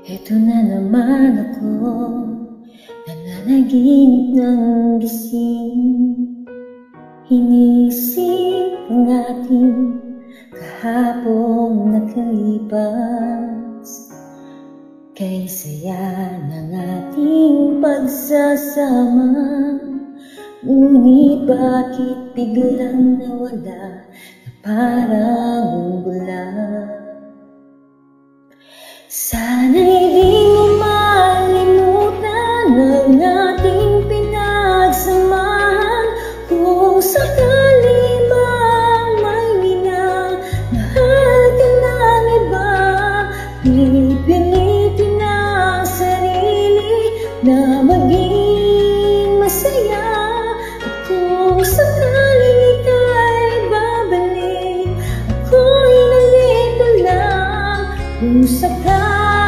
Eto na naman ako, nananaginip ng gising. Inisip ang ating kahapong nakalipas. Kay saya ng ating pagsasama, ngunit bakit biglang nawala na parang bulag? Sana'y di mo malimutan ang ating pinagsamahan. Kung sakali mang may minamahal ka ng iba, pipilitin ang sarili na maging masaya. At kung sakaling ika'y babalik, ako'y nandito lang. Kung sakali